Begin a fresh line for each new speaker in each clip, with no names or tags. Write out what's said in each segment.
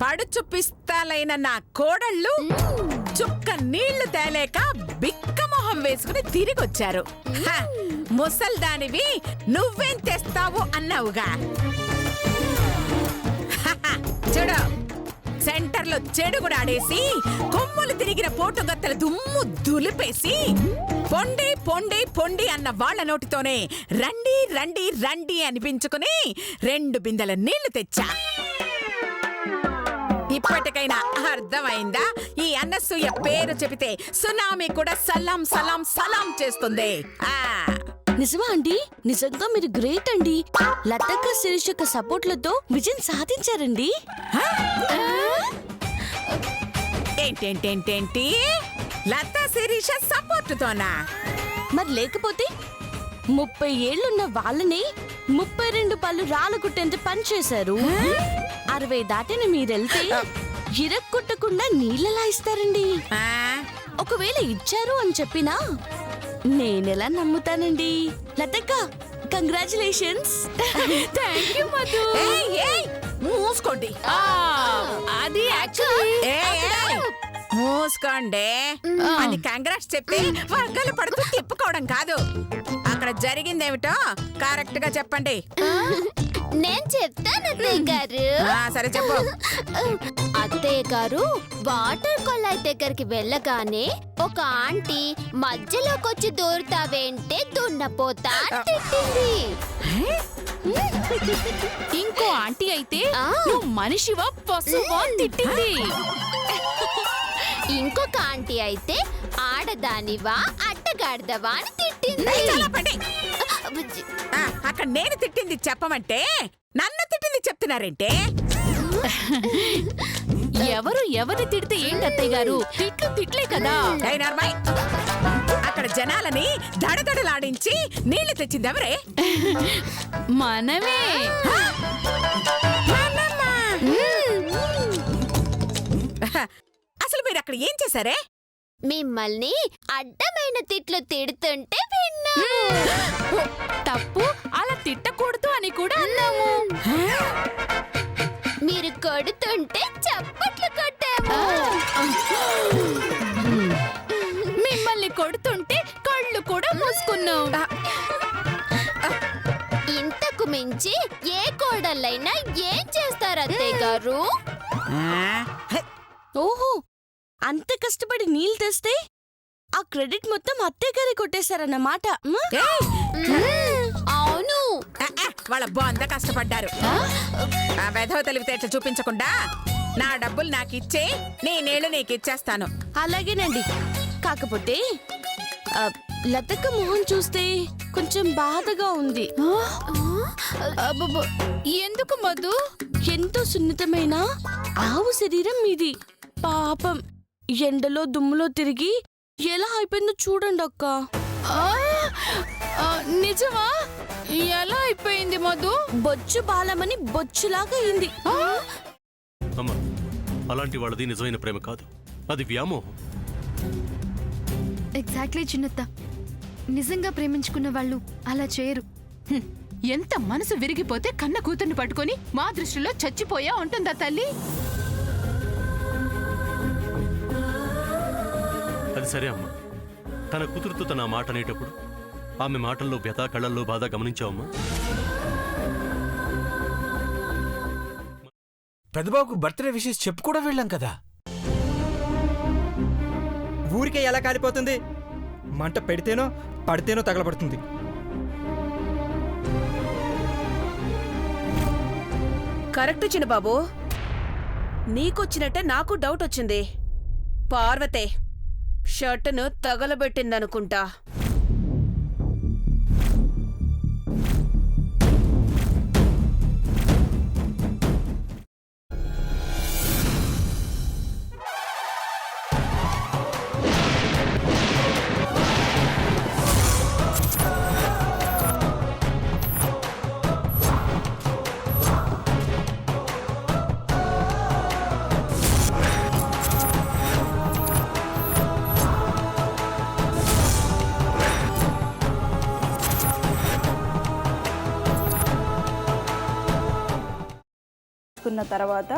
పడుచు పిస్తాలైన నా కోడళ్ళు చుక్క నీళ్లు తేలేక బిక్క మొహం వేసుకుని తిరిగొచ్చారు. ముసల్దానివి నువ్వేం తెస్తావు అన్నావుగా. చూడు, సెంటర్లో చెడుగుడు ఆడేసి కొమ్ములు తిరిగిన పోటుగత్తల దుమ్ము దులిపేసి పొండి పొండి పొండి అన్న వాళ్ళ నోటితోనే రండి రండి రండి అనిపించుకుని 2 బిందెల నీళ్లు తెచ్చా. ఇప్పటికైనా అర్థమైందా? ఈ అన్నసూయ పేరు చెబితే సునామీ కూడా సలాం సలాం సలాం చేస్తుంది.
నిజమా అండి? నిజంగా మీరు గ్రేట్ అండి. లతక్క శిరీషక్క సపోర్ట్లతో విజయం సాధించారండి.
ఏంటేంటేంటేంటి? లతా శిరీష సపోర్టుతోనా?
మరి లేకపోతే 30 ఏళ్లున్న వాళ్ళని 32 పళ్ళు రాళ్ళగుట్టేంత పని చేశారు. 60 దాటిన మీరెళ్తే ఇరక్కొట్టకుండా నీళ్ళలా ఇస్తారండి. ఒకవేళ ఇచ్చారు అని చెప్పినా నేనెలా నమ్ముతానండి? లతక్క, కంగ్రాచులేషన్స్.
థాంక్యూ మధు. మూసుకోండి.
అది యాక్చువల్లీ
మూసుకోండి అని కంగ్రాట్స్ చెప్పి వర్గాలు పడుతూ తిప్పుకోవడం కాదు. అక్కడ జరిగిందేమిటో కరెక్ట్ గా చెప్పండి.
నేను చెప్తాను అత్తయ్య గారు.
సరే చెప్పు.
అత్తయ్య గారు వాటర్ కొల్లాయి దగ్గరికి వెళ్ళగానే ఒక ఆంటీ మధ్యలోకొచ్చి దూరుతావేంటే దున్నపోతా తిట్టింది.
ఇంకో ఆంటీ అయితే నువ్వు మనిషివా పశువా తిట్టింది.
ఇంకొక ఆంటీ అయితే ఆడదానివా అడ్డగాడదవా అని తిట్టింది.
అక్కడ నేను తిట్టింది చెప్పమంటే నన్ను తిట్టింది చెప్తున్నారంటే?
ఎవరు తిడితే ఏంటి అత్తయ్య గారు? తిట్లే కదా.
అక్కడ జనాలని దడదడలాడించి నీళ్లు తెచ్చింది ఎవరే?
మనమే.
అసలు మీరు అక్కడ ఏం చేశారే?
మిమ్మల్ని అడ్డమైన తిట్లు తిడుతుంటే విన్నాము.
తప్పు, అలా తిట్టకూడదు అని కూడా అన్నాము.
మీరు కొడుతుంటే చప్పట్లు కొట్టాము.
మిమ్మల్ని కొడుతుంటే కళ్ళు కూడా మూసుకున్నాం.
ఇంతకు మించి ఏ కోడళ్ళైనా ఏం చేస్తారు అత్తయ్య గారు?
ఓహో, అంత కష్టపడి నీళ్ళు తెస్తే ఆ క్రెడిట్ మొత్తం అత్తయ్య గారి కొట్టేశారన్నమాట.
అవును,
వాళ్ళ బాంద కష్టపడ్డారు. ఆ వెధవ తెలివితేటలు చూపించకుండా నా డబ్బులు నాకు ఇచ్చే నీ నీళ్లు నీకు ఇచ్చేస్తాను.
అలాగేనండి. కాకపోతే లతక్క మొహం చూస్తే కొంచెం బాధగా ఉంది.
ఎందుకు మధు?
ఎంతో సున్నితమైన ఆవు శరీరం మీది. పాపం ఎండలో దుమ్ములో తిరిగి ఎలా అయిపోయిందో చూడండి అక్క.
నిజమా? ఎలా అయిపోయింది మధు?
బొచ్చు బాలమని బొచ్చులాగా అయింది.
అమ్మా, అలాంటి వాళ్ళది నిజమైన ప్రేమ కాదు, అది వ్యామోహం.
ఎగ్జాక్ట్లీ చిన్నత్త. నిజంగా ప్రేమించుకున్న వాళ్ళు అలా చేయరు.
ఎంత మనసు విరిగిపోతే కన్న కూతుర్ని పట్టుకొని మా దృష్టిలో చచ్చిపోయా ఉంటుందా తల్లి?
అది సరే అమ్మా, తన కూతురుతో తన మాట అనేటప్పుడు ఆమె మాటల్లో వ్యథ, కళ్ళల్లో బాధ గమనించావమ్మా?
పెద్దబాబుకు బర్త్డే విషెస్ చెప్పు కూడా వెళ్ళాం కదా.
ఊరికే ఎలా కాలిపోతుంది? మంట పెడితేనో పడితేనో తగలబడుతుంది.
కరెక్ట్ చిన్నబాబు, నీకొచ్చినట్టే నాకు డౌట్ వచ్చింది. పార్వతే షర్టును తగలబెట్టిందనుకుంటా.
తర్వాత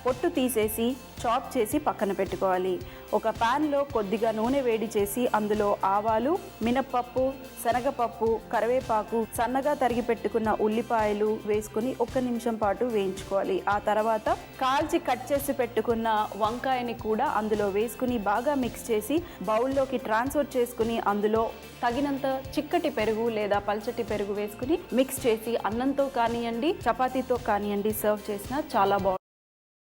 పొట్టు తీసేసి చాప్ చేసి పక్కన పెట్టుకోవాలి. ఒక ప్యాన్లో కొద్దిగా నూనె వేడి చేసి అందులో ఆవాలు, మినప్పప్పు, శనగపప్పు, కరివేపాకు, సన్నగా తరిగి పెట్టుకున్న ఉల్లిపాయలు వేసుకుని 1 నిమిషం పాటు వేయించుకోవాలి. ఆ తర్వాత కాల్చి కట్ చేసి పెట్టుకున్న వంకాయని కూడా అందులో వేసుకుని బాగా మిక్స్ చేసి బౌల్లోకి ట్రాన్స్ఫర్ చేసుకుని అందులో తగినంత చిక్కటి పెరుగు లేదా పల్చటి పెరుగు వేసుకుని మిక్స్ చేసి అన్నంతో కానివ్వండి, చపాతీతో కానివ్వండి సర్వ్ చేసినా చాలా బాగుంటుంది.